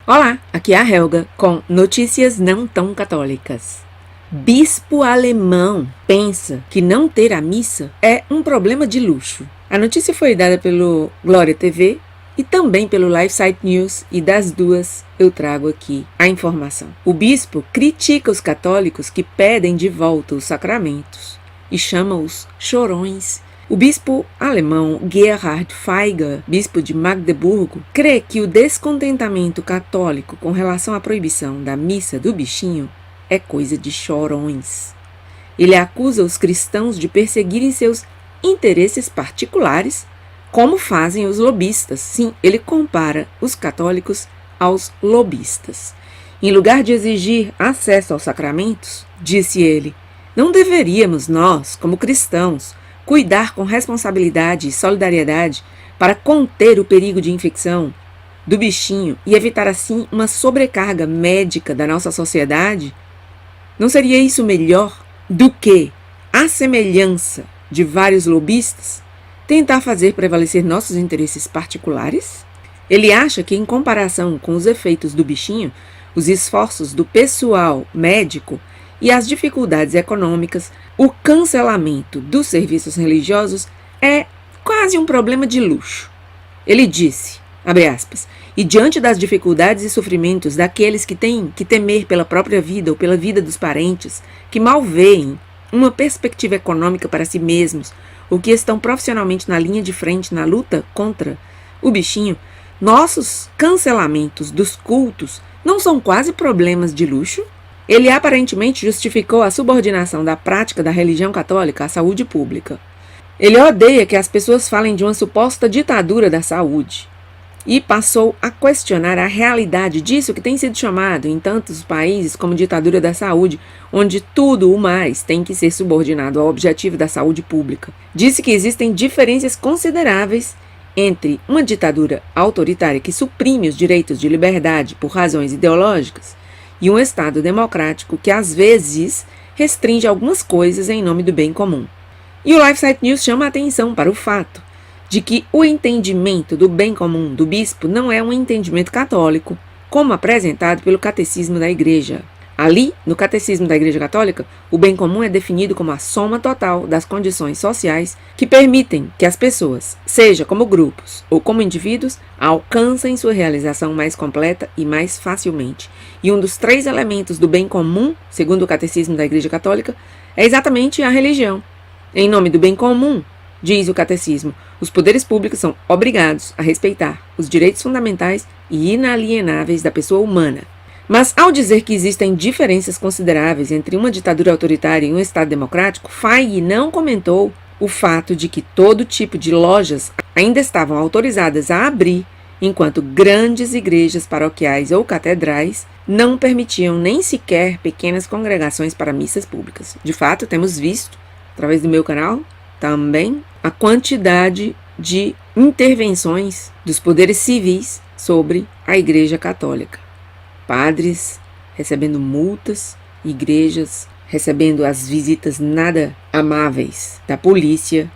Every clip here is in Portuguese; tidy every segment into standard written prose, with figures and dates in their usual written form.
Olá, aqui é a Helga com notícias não tão católicas. Bispo alemão pensa que não ter a missa é um problema de luxo. A notícia foi dada pelo Glória TV e também pelo LifeSite News, e das duas eu trago aqui a informação. O bispo critica os católicos que pedem de volta os sacramentos e chama-os chorões. O bispo alemão Gerhard Feiger, bispo de Magdeburgo, crê que o descontentamento católico com relação à proibição da missa do bichinho é coisa de chorões. Ele acusa os cristãos de perseguirem seus interesses particulares, como fazem os lobistas. Sim, ele compara os católicos aos lobistas. Em lugar de exigir acesso aos sacramentos, disse ele, não deveríamos nós, como cristãos, cuidar com responsabilidade e solidariedade para conter o perigo de infecção do bichinho e evitar assim uma sobrecarga médica da nossa sociedade? Não seria isso melhor do que, à semelhança de vários lobistas, tentar fazer prevalecer nossos interesses particulares? Ele acha que, em comparação com os efeitos do bichinho, os esforços do pessoal médico e as dificuldades econômicas, o cancelamento dos serviços religiosos é quase um problema de luxo. Ele disse, abre aspas, e diante das dificuldades e sofrimentos daqueles que têm que temer pela própria vida ou pela vida dos parentes, que mal veem uma perspectiva econômica para si mesmos, ou que estão profissionalmente na linha de frente na luta contra o bichinho, nossos cancelamentos dos cultos não são quase problemas de luxo? Ele aparentemente justificou a subordinação da prática da religião católica à saúde pública. Ele odeia que as pessoas falem de uma suposta ditadura da saúde e passou a questionar a realidade disso que tem sido chamado em tantos países como ditadura da saúde, onde tudo o mais tem que ser subordinado ao objetivo da saúde pública. Disse que existem diferenças consideráveis entre uma ditadura autoritária que suprime os direitos de liberdade por razões ideológicas e um Estado democrático que, às vezes, restringe algumas coisas em nome do bem comum. E o LifeSite News chama a atenção para o fato de que o entendimento do bem comum do bispo não é um entendimento católico, como apresentado pelo Catecismo da Igreja. Ali, no Catecismo da Igreja Católica, o bem comum é definido como a soma total das condições sociais que permitem que as pessoas, seja como grupos ou como indivíduos, alcancem sua realização mais completa e mais facilmente. E um dos 3 elementos do bem comum, segundo o Catecismo da Igreja Católica, é exatamente a religião. Em nome do bem comum, diz o Catecismo, os poderes públicos são obrigados a respeitar os direitos fundamentais e inalienáveis da pessoa humana. Mas, ao dizer que existem diferenças consideráveis entre uma ditadura autoritária e um Estado democrático, Feiger não comentou o fato de que todo tipo de lojas ainda estavam autorizadas a abrir, enquanto grandes igrejas paroquiais ou catedrais não permitiam nem sequer pequenas congregações para missas públicas. De fato, temos visto, através do meu canal, também a quantidade de intervenções dos poderes civis sobre a Igreja Católica. Padres recebendo multas, igrejas recebendo as visitas nada amáveis da polícia,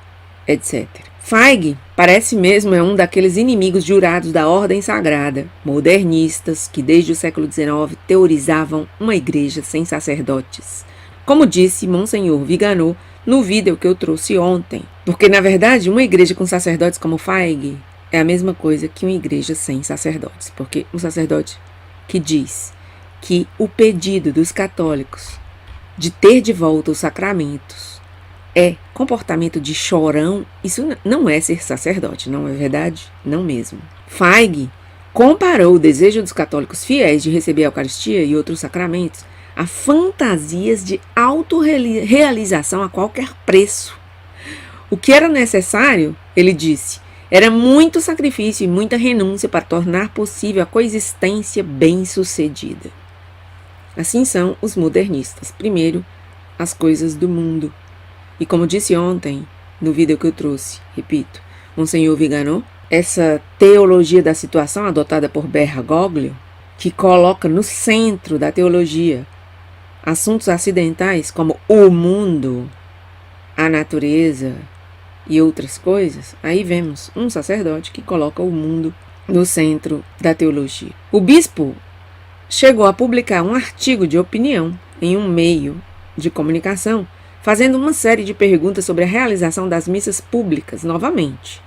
etc. Feiger parece mesmo um daqueles inimigos jurados da ordem sagrada, modernistas que desde o século XIX teorizavam uma igreja sem sacerdotes. Como disse Monsenhor Viganò no vídeo que eu trouxe ontem, porque na verdade uma igreja com sacerdotes como Feiger é a mesma coisa que uma igreja sem sacerdotes, porque um sacerdote que diz que o pedido dos católicos de ter de volta os sacramentos é comportamento de chorão, isso não é ser sacerdote, não é verdade? Não mesmo. Feiger comparou o desejo dos católicos fiéis de receber a Eucaristia e outros sacramentos a fantasias de autorrealização a qualquer preço. O que era necessário, ele disse, era muito sacrifício e muita renúncia para tornar possível a coexistência bem-sucedida. Assim são os modernistas. Primeiro, as coisas do mundo. E como disse ontem, no vídeo que eu trouxe, repito, Monsenhor Viganò, essa teologia da situação adotada por Bergoglio, que coloca no centro da teologia assuntos acidentais como o mundo, a natureza e outras coisas, aí vemos um sacerdote que coloca o mundo no Centro da Teologia. O bispo chegou a publicar um artigo de opinião em um meio de comunicação, fazendo uma série de perguntas sobre a realização das missas públicas novamente.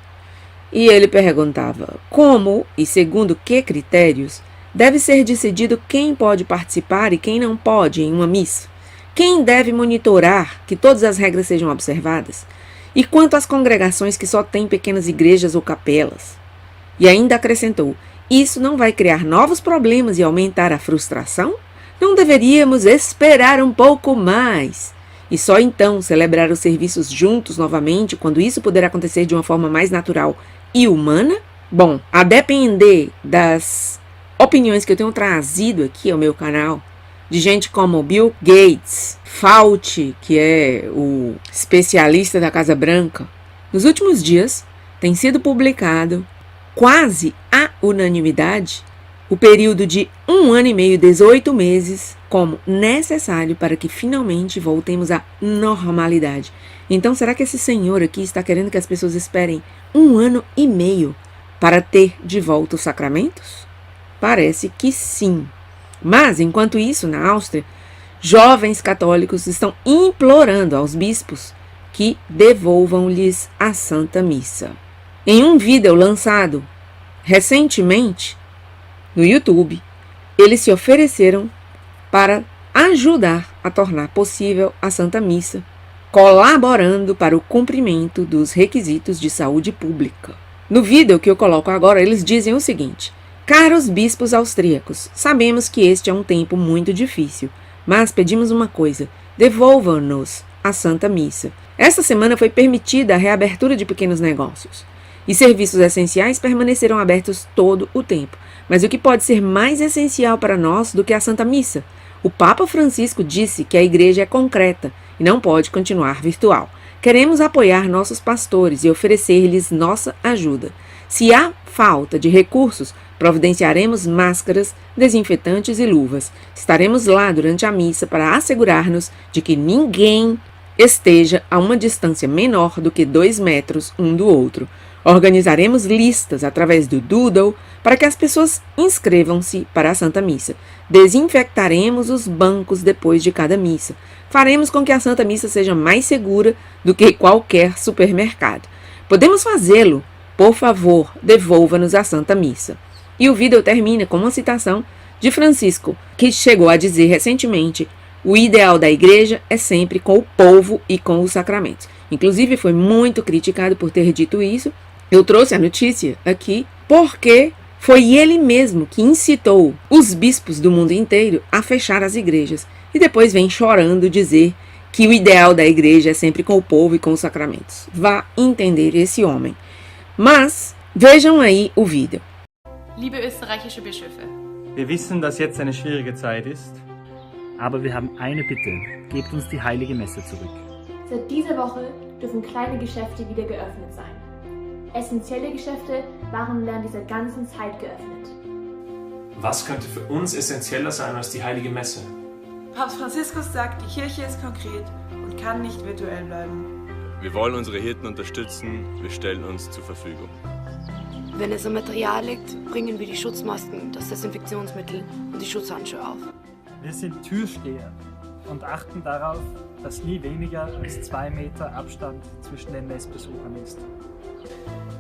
E ele perguntava como e segundo que critérios deve ser decidido quem pode participar e quem não pode em uma missa, quem deve monitorar que todas as regras sejam observadas, e quanto às congregações que só têm pequenas igrejas ou capelas. E ainda acrescentou: isso não vai criar novos problemas e aumentar a frustração? Não deveríamos esperar um pouco mais e só então celebrar os serviços juntos novamente, quando isso puder acontecer de uma forma mais natural e humana? Bom, a depender das opiniões que eu tenho trazido aqui ao meu canal, de gente como Bill Gates, Fauci, que é o especialista da Casa Branca, nos últimos dias tem sido publicado, quase à unanimidade, o período de 1 ano e meio, 18 meses, como necessário para que finalmente voltemos à normalidade. Então, será que esse senhor aqui está querendo que as pessoas esperem 1 ano e meio para ter de volta os sacramentos? Parece que sim. Mas, enquanto isso, na Áustria, jovens católicos estão implorando aos bispos que devolvam-lhes a Santa Missa. Em um vídeo lançado recentemente no YouTube, eles se ofereceram para ajudar a tornar possível a Santa Missa, colaborando para o cumprimento dos requisitos de saúde pública. No vídeo que eu coloco agora, eles dizem o seguinte: caros bispos austríacos, sabemos que este é um tempo muito difícil, mas pedimos uma coisa: devolvam-nos a Santa Missa. Esta semana foi permitida a reabertura de pequenos negócios e serviços essenciais permaneceram abertos todo o tempo. Mas o que pode ser mais essencial para nós do que a Santa Missa? O Papa Francisco disse que a igreja é concreta e não pode continuar virtual. Queremos apoiar nossos pastores e oferecer-lhes nossa ajuda. Se há falta de recursos, providenciaremos máscaras, desinfetantes e luvas. Estaremos lá durante a missa para assegurar-nos de que ninguém esteja a uma distância menor do que 2 metros um do outro. Organizaremos listas através do Doodle para que as pessoas inscrevam-se para a Santa Missa. Desinfectaremos os bancos depois de cada missa. Faremos com que a Santa Missa seja mais segura do que qualquer supermercado. Podemos fazê-lo. Por favor, devolva-nos a Santa Missa. E o vídeo termina com uma citação de Francisco, que chegou a dizer recentemente: o ideal da igreja é sempre com o povo e com os sacramentos. Inclusive, foi muito criticado por ter dito isso. Eu trouxe a notícia aqui porque foi ele mesmo que incitou os bispos do mundo inteiro a fechar as igrejas. E depois vem chorando dizer que o ideal da igreja é sempre com o povo e com os sacramentos. Vá entender esse homem. Mas vejam aí o vídeo. Liebe österreichische Bischöfe, Wir wissen, dass jetzt eine schwierige Zeit ist. Aber wir haben eine Bitte. Gebt uns die heilige Messe zurück. Seit dieser Woche dürfen kleine Geschäfte wieder geöffnet sein. Essentielle Geschäfte waren während dieser ganzen Zeit geöffnet. Was könnte für uns essentieller sein als die Heilige Messe? Papst Franziskus sagt, die Kirche ist konkret und kann nicht virtuell bleiben. Wir wollen unsere Hirten unterstützen, wir stellen uns zur Verfügung. Wenn es am Material liegt, bringen wir die Schutzmasken, das Desinfektionsmittel und die Schutzhandschuhe auf. Wir sind Türsteher und achten darauf, dass nie weniger als 2 Meter Abstand zwischen den Messbesuchern ist.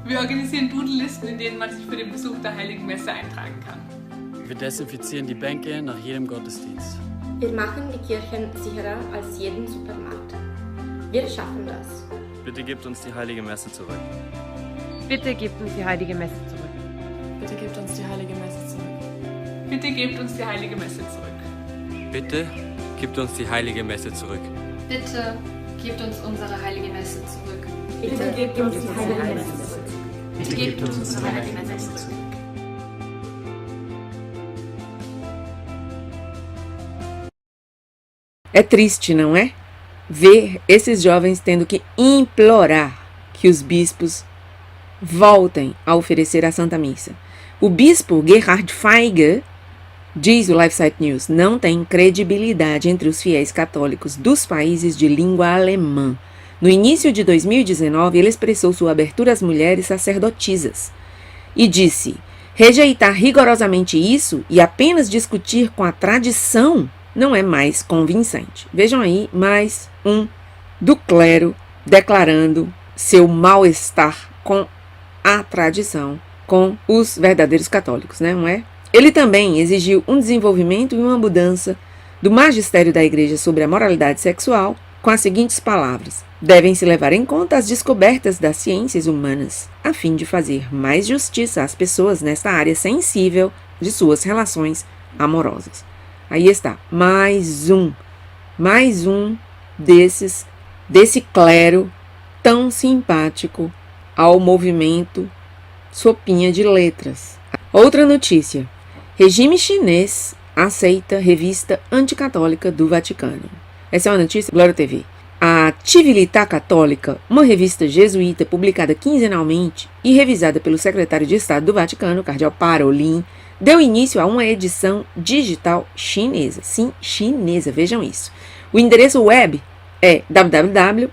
wir organisieren Doodle-Listen, in denen man sich für den Besuch der Heiligen Messe eintragen kann. Wir desinfizieren die Bänke nach jedem Gottesdienst. Wir machen die Kirchen sicherer als jeden Supermarkt. Wir schaffen das. Bitte gebt uns die Heilige Messe zurück. Bitte gebt uns die Heilige Messe zurück. Bitte gebt uns die Heilige Messe zurück. Bitte gebt uns die Heilige Messe zurück. Bitte gebt uns die Heilige Messe zurück. Bitte gebt uns unsere heilige Messe zurück. Bitte gebt uns die heilige Messe zurück. Bitte gebt uns unsere heilige Messe zurück. É triste, não é? Ver esses jovens tendo que implorar que os bispos voltem a oferecer a Santa Missa. O bispo Gerhard Feiger, diz o LifeSite News, não tem credibilidade entre os fiéis católicos dos países de língua alemã. No início de 2019, ele expressou sua abertura às mulheres sacerdotisas e disse: Rejeitar rigorosamente isso e apenas discutir com a tradição não é mais convincente. Vejam aí mais um do clero declarando seu mal-estar com a tradição, com os verdadeiros católicos, não é? Ele também exigiu um desenvolvimento e uma mudança do magistério da Igreja sobre a moralidade sexual com as seguintes palavras: devem-se levar em conta as descobertas das ciências humanas, a fim de fazer mais justiça às pessoas nesta área sensível de suas relações amorosas. Aí está, mais um desse clero tão simpático ao movimento Sopinha de Letras. Outra notícia: regime chinês aceita revista anticatólica do Vaticano. Essa é uma notícia, Glória TV. A Civiltà Católica, uma revista jesuíta publicada quinzenalmente e revisada pelo secretário de Estado do Vaticano, Cardeal Parolin, deu início a uma edição digital chinesa. Sim, chinesa, vejam isso. O endereço web é www.gjwm.org.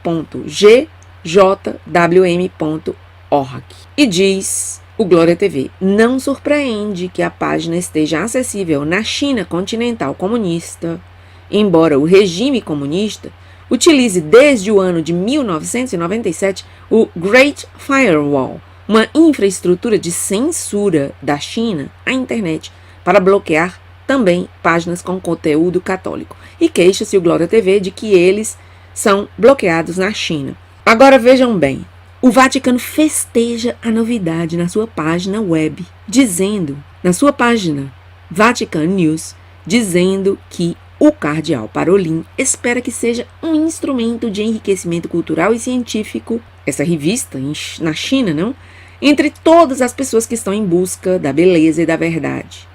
E diz o Glória TV: não surpreende que a página esteja acessível na China continental comunista, embora o regime comunista utilize desde o ano de 1997 o Great Firewall, uma infraestrutura de censura da China à internet para bloquear também páginas com conteúdo católico. E queixa-se o Glória TV de que eles são bloqueados na China. Agora vejam bem, o Vaticano festeja a novidade na sua página web, dizendo, na sua página Vatican News, dizendo que o cardeal Parolin espera que seja um instrumento de enriquecimento cultural e científico, essa revista na China, não? Entre todas as pessoas que estão em busca da beleza e da verdade,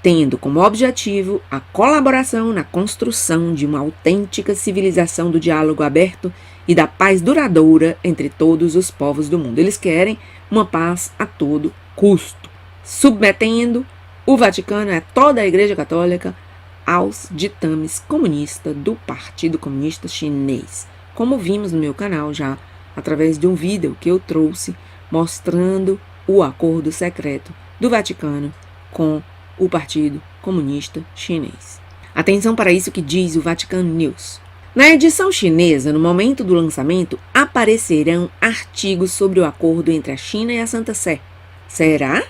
tendo como objetivo a colaboração na construção de uma autêntica civilização do diálogo aberto e da paz duradoura entre todos os povos do mundo. Eles querem uma paz a todo custo, submetendo o Vaticano, toda a Igreja Católica, aos ditames comunistas do Partido Comunista Chinês, como vimos no meu canal já através de um vídeo que eu trouxe mostrando o acordo secreto do Vaticano com o Partido Comunista Chinês. Atenção para isso que diz o Vatican News. Na edição chinesa, no momento do lançamento, aparecerão artigos sobre o acordo entre a China e a Santa Sé. Será?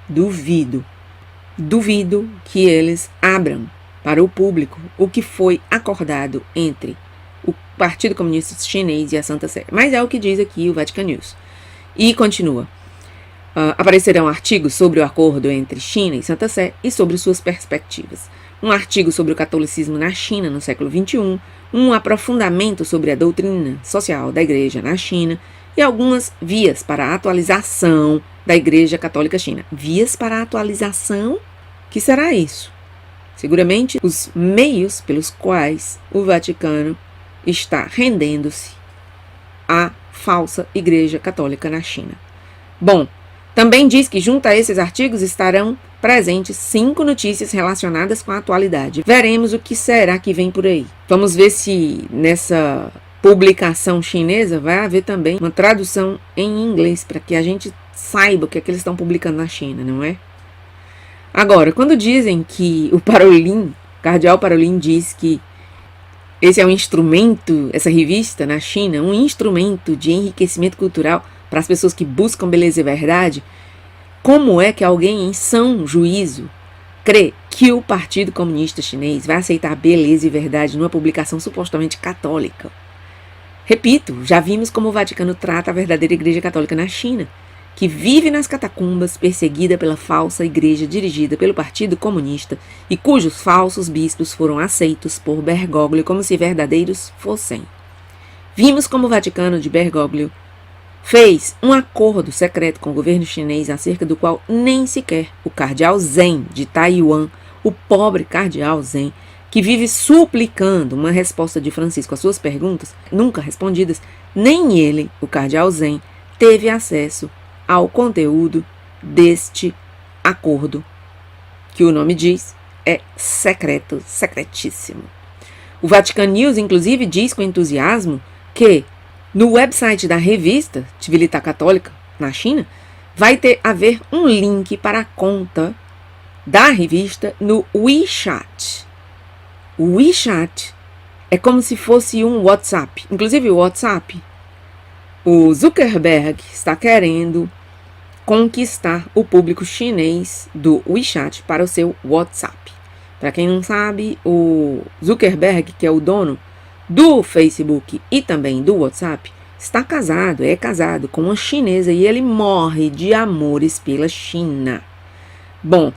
Duvido. Duvido que eles abram para o público o que foi acordado entre o Partido Comunista Chinês e a Santa Sé. Mas é o que diz aqui o Vatican News. E continua. Aparecerão artigos sobre o acordo entre China e Santa Sé e sobre suas perspectivas. Um artigo sobre o catolicismo na China no século XXI, um aprofundamento sobre a doutrina social da Igreja na China e algumas vias para a atualização da Igreja Católica China. Vias para a atualização? Que será isso? Seguramente os meios pelos quais o Vaticano está rendendo-se à falsa Igreja Católica na China. Bom, também diz que junto a esses artigos estarão presentes 5 notícias relacionadas com a atualidade. Veremos o que será que vem por aí. Vamos ver se nessa publicação chinesa vai haver também uma tradução em inglês para que a gente saiba o que é que eles estão publicando na China, não é? Agora, quando dizem que o Parolin, cardeal Parolin, diz que esse é um instrumento, essa revista na China, um instrumento de enriquecimento cultural para as pessoas que buscam beleza e verdade, como é que alguém em sã juízo crê que o Partido Comunista Chinês vai aceitar beleza e verdade numa publicação supostamente católica? Repito, já vimos como o Vaticano trata a verdadeira Igreja Católica na China, que vive nas catacumbas, perseguida pela falsa igreja dirigida pelo Partido Comunista e cujos falsos bispos foram aceitos por Bergoglio como se verdadeiros fossem. Vimos como o Vaticano de Bergoglio fez um acordo secreto com o governo chinês acerca do qual nem sequer o cardeal Zen de Taiwan, o pobre cardeal Zen, que vive suplicando uma resposta de Francisco às suas perguntas, nunca respondidas, nem ele, o cardeal Zen, teve acesso ao conteúdo deste acordo, que o nome diz é secreto, secretíssimo. O Vatican News, inclusive, diz com entusiasmo que no website da revista Civiltà Católica, na China, vai haver um link para a conta da revista no WeChat. O WeChat é como se fosse um WhatsApp. Inclusive o WhatsApp, o Zuckerberg está querendo conquistar o público chinês do WeChat para o seu WhatsApp. Para quem não sabe, o Zuckerberg, que é o dono do Facebook e também do WhatsApp, é casado com uma chinesa e ele morre de amores pela China. Bom,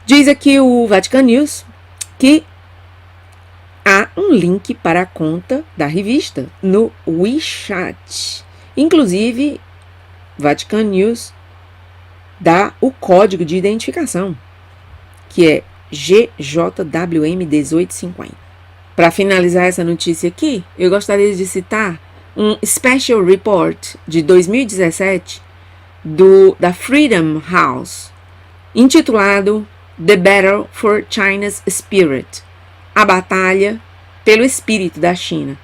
diz aqui o Vatican News que há um link para a conta da revista no WeChat. Inclusive, Vatican News dá o código de identificação, que é GJWM1850. Para finalizar essa notícia aqui, eu gostaria de citar um Special Report de 2017 da Freedom House, intitulado The Battle for China's Spirit, a batalha pelo espírito da China.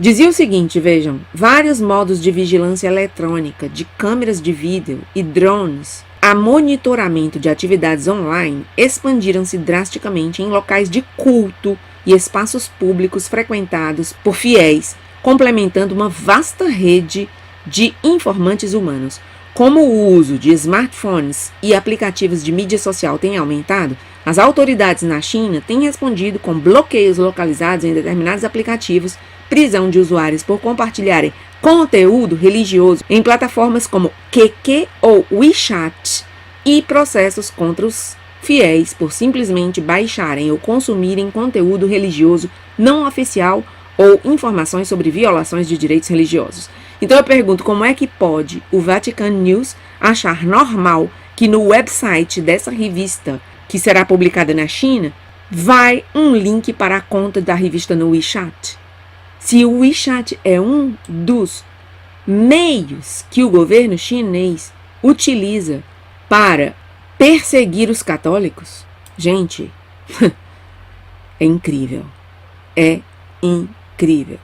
Dizia o seguinte, vejam, vários modos de vigilância eletrônica, de câmeras de vídeo e drones a monitoramento de atividades online expandiram-se drasticamente em locais de culto e espaços públicos frequentados por fiéis, complementando uma vasta rede de informantes humanos. Como o uso de smartphones e aplicativos de mídia social tem aumentado, as autoridades na China têm respondido com bloqueios localizados em determinados aplicativos, prisão de usuários por compartilharem conteúdo religioso em plataformas como QQ ou WeChat e processos contra os fiéis por simplesmente baixarem ou consumirem conteúdo religioso não oficial ou informações sobre violações de direitos religiosos. Então eu pergunto, como é que pode o Vatican News achar normal que no website dessa revista, que será publicada na China, vai um link para a conta da revista no WeChat? Se o WeChat é um dos meios que o governo chinês utiliza para perseguir os católicos, gente, é incrível. É incrível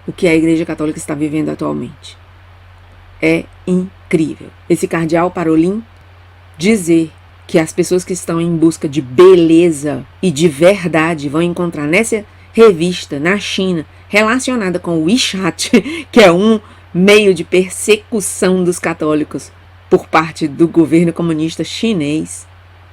o que a Igreja Católica está vivendo atualmente. É incrível. Esse cardeal Parolin dizer que as pessoas que estão em busca de beleza e de verdade vão encontrar nessa revista na China relacionada com o WeChat, que é um meio de persecução dos católicos por parte do governo comunista chinês,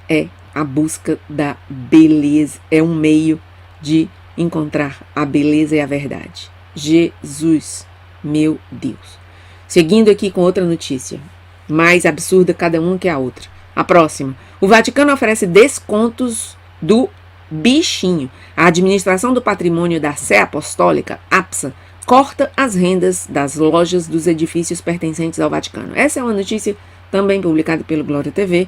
é a busca da beleza, é um meio de encontrar a beleza e a verdade. Jesus, meu Deus. Seguindo aqui com outra notícia, mais absurda cada uma que a outra. A próxima. O Vaticano oferece descontos do bichinho. A Administração do Patrimônio da Sé Apostólica, APSA, corta as rendas das lojas dos edifícios pertencentes ao Vaticano. Essa é uma notícia também publicada pelo Glória TV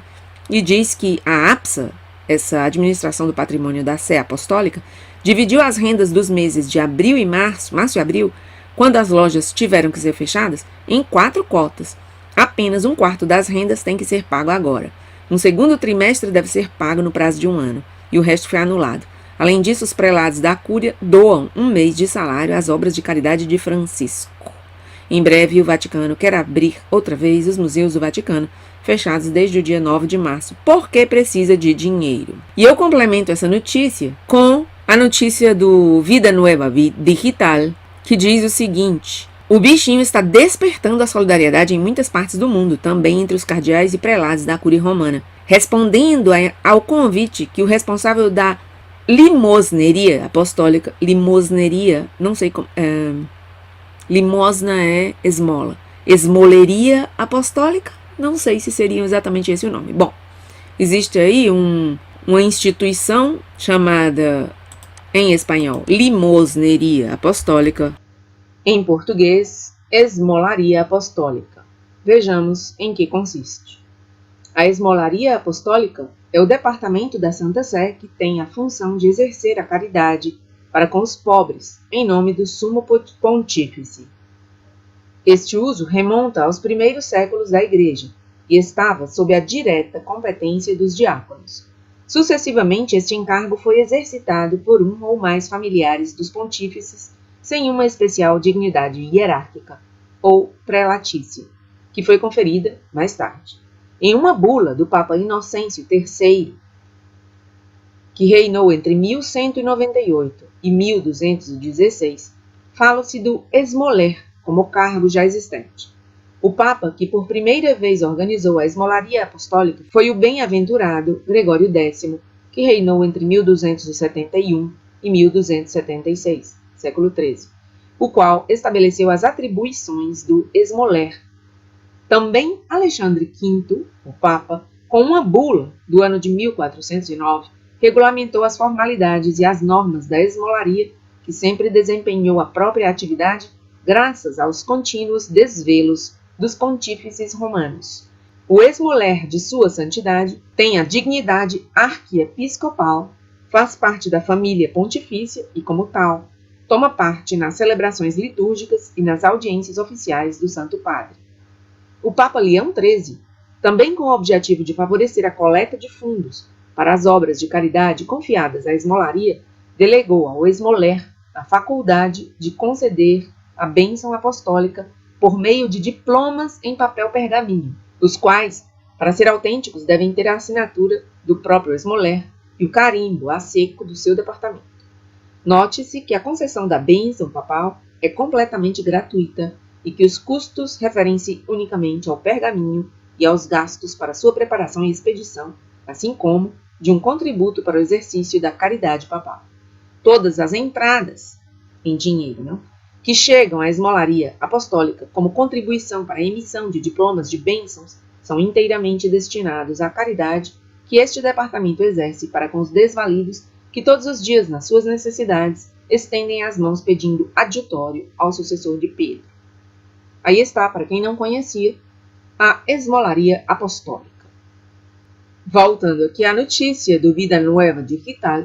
e diz que a APSA, essa Administração do Patrimônio da Sé Apostólica, dividiu as rendas dos meses de abril e março e abril, quando as lojas tiveram que ser fechadas, em 4 cotas. Apenas 1/4 das rendas tem que ser pago agora. Um segundo trimestre deve ser pago no prazo de 1 ano, e o resto foi anulado. Além disso, os prelados da Cúria doam 1 mês de salário às obras de caridade de Francisco. Em breve, o Vaticano quer abrir outra vez os museus do Vaticano, fechados desde o dia 9 de março, porque precisa de dinheiro. E eu complemento essa notícia com a notícia do Vida Nueva Digital, que diz o seguinte: o bichinho está despertando a solidariedade em muitas partes do mundo, também entre os cardeais e prelados da Cúria Romana, respondendo ao convite que o responsável da limosneria apostólica, não sei como, limosna é esmola, esmoleria apostólica, não sei se seria exatamente esse o nome. Bom, existe aí uma instituição chamada, em espanhol, limosneria apostólica, em português, esmolaria apostólica. Vejamos em que consiste. A esmolaria apostólica é o departamento da Santa Sé que tem a função de exercer a caridade para com os pobres, em nome do Sumo Pontífice. Este uso remonta aos primeiros séculos da Igreja e estava sob a direta competência dos diáconos. Sucessivamente, este encargo foi exercitado por um ou mais familiares dos pontífices, sem uma especial dignidade hierárquica ou prelatícia. que foi conferida mais tarde. Em uma bula do Papa Inocêncio III, que reinou entre 1198 e 1216, fala-se do esmoler como cargo já existente. O Papa que por primeira vez organizou a esmolaria apostólica foi o bem-aventurado Gregório X, que reinou entre 1271 e 1276, século XIII, o qual estabeleceu as atribuições do esmoler. Também Alexandre V, o Papa, com uma bula do ano de 1409, regulamentou as formalidades e as normas da esmolaria, que sempre desempenhou a própria atividade graças aos contínuos desvelos dos pontífices romanos. O esmoler de Sua Santidade tem a dignidade arquiepiscopal, faz parte da família pontifícia e, como tal, toma parte nas celebrações litúrgicas e nas audiências oficiais do Santo Padre. O Papa Leão XIII, também com o objetivo de favorecer a coleta de fundos para as obras de caridade confiadas à esmolaria, delegou ao esmoler a faculdade de conceder a bênção apostólica por meio de diplomas em papel pergaminho, os quais, para ser autênticos, devem ter a assinatura do próprio esmoler e o carimbo a seco do seu departamento. Note-se que a concessão da bênção papal é completamente gratuita e que os custos referem-se unicamente ao pergaminho e aos gastos para sua preparação e expedição, assim como de um contributo para o exercício da caridade papal. Todas as entradas em dinheiro, que chegam à esmolaria apostólica como contribuição para a emissão de diplomas de bênçãos são inteiramente destinados à caridade que este departamento exerce para com os desvalidos que todos os dias, nas suas necessidades, estendem as mãos pedindo adjutório ao sucessor de Pedro. Aí está, para quem não conhecia, a esmolaria apostólica. Voltando aqui à notícia do Vida Nueva Digital,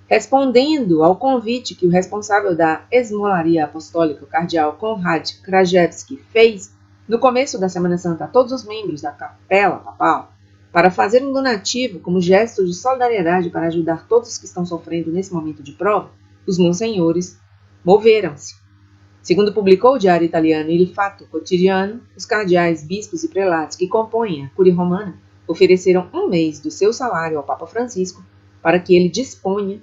respondendo ao convite que o responsável da esmolaria apostólica, o cardeal Konrad Krajewski, fez no começo da Semana Santa a todos os membros da capela papal para fazer um donativo como gesto de solidariedade para ajudar todos que estão sofrendo nesse momento de prova, os monsenhores moveram-se. Segundo publicou o diário italiano Il Fatto Quotidiano, os cardeais, bispos e prelados que compõem a Cúria Romana ofereceram um mês do seu salário ao Papa Francisco para que ele disponha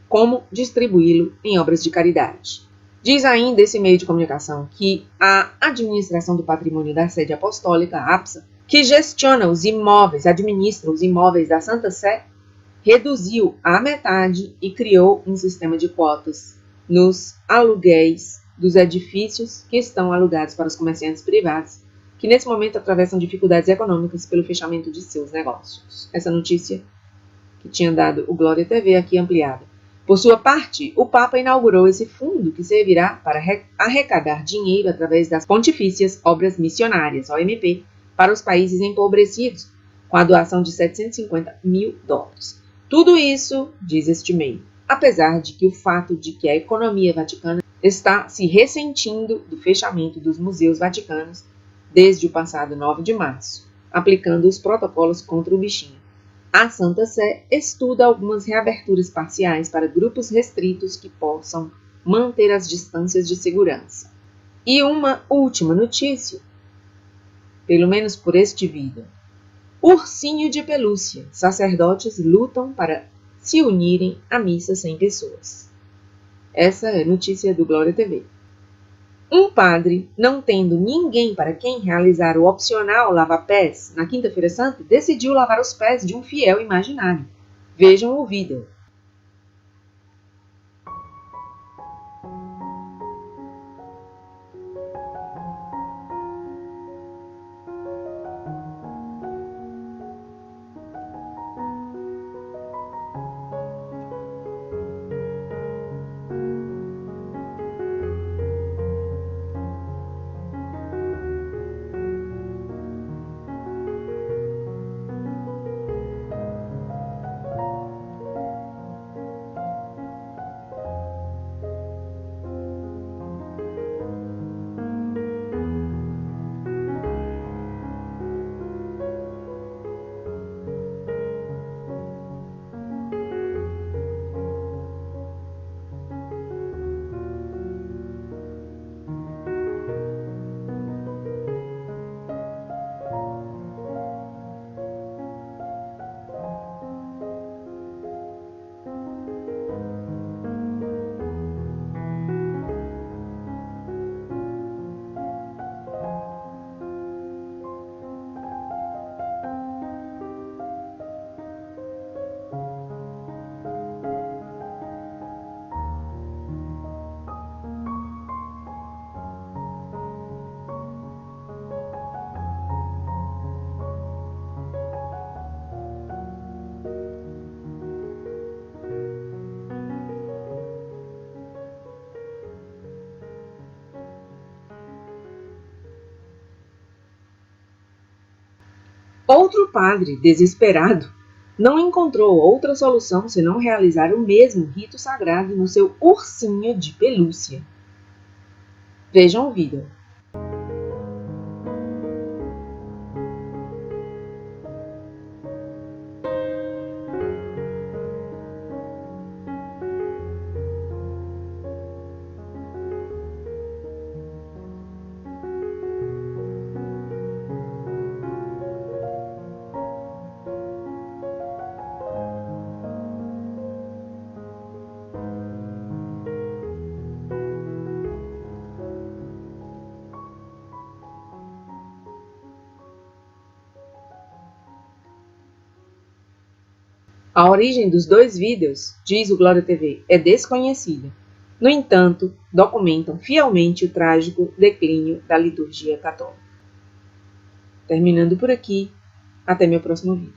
como distribuí-lo em obras de caridade. Diz ainda esse meio de comunicação que a Administração do Patrimônio da Sede Apostólica, a APSA, que gestiona os imóveis, administra os imóveis da Santa Sé, reduziu à metade e criou um sistema de cotas nos aluguéis dos edifícios que estão alugados para os comerciantes privados, que nesse momento atravessam dificuldades econômicas pelo fechamento de seus negócios. Essa notícia que tinha dado o Glória TV aqui ampliada. Por sua parte, o Papa inaugurou esse fundo que servirá para arrecadar dinheiro através das Pontifícias Obras Missionárias, OMP, para os países empobrecidos, com a doação de $750 mil. Tudo isso, diz este meio, apesar de que o fato de que a economia vaticana está se ressentindo do fechamento dos museus vaticanos desde o passado 9 de março, aplicando os protocolos contra o bichinho. A Santa Sé estuda algumas reaberturas parciais para grupos restritos que possam manter as distâncias de segurança. E uma última notícia, pelo menos por este vídeo. Ursinho de pelúcia. Sacerdotes lutam para se unirem à missa sem pessoas. Essa é a notícia do Glória TV. Um padre, não tendo ninguém para quem realizar o opcional lava-pés na Quinta-feira Santa, decidiu lavar os pés de um fiel imaginário. Vejam o vídeo. Outro padre, desesperado, não encontrou outra solução senão realizar o mesmo rito sagrado no seu ursinho de pelúcia. Vejam o vídeo. A origem dos dois vídeos, diz o Glória TV, é desconhecida. No entanto, documentam fielmente o trágico declínio da liturgia católica. Terminando por aqui, até meu próximo vídeo.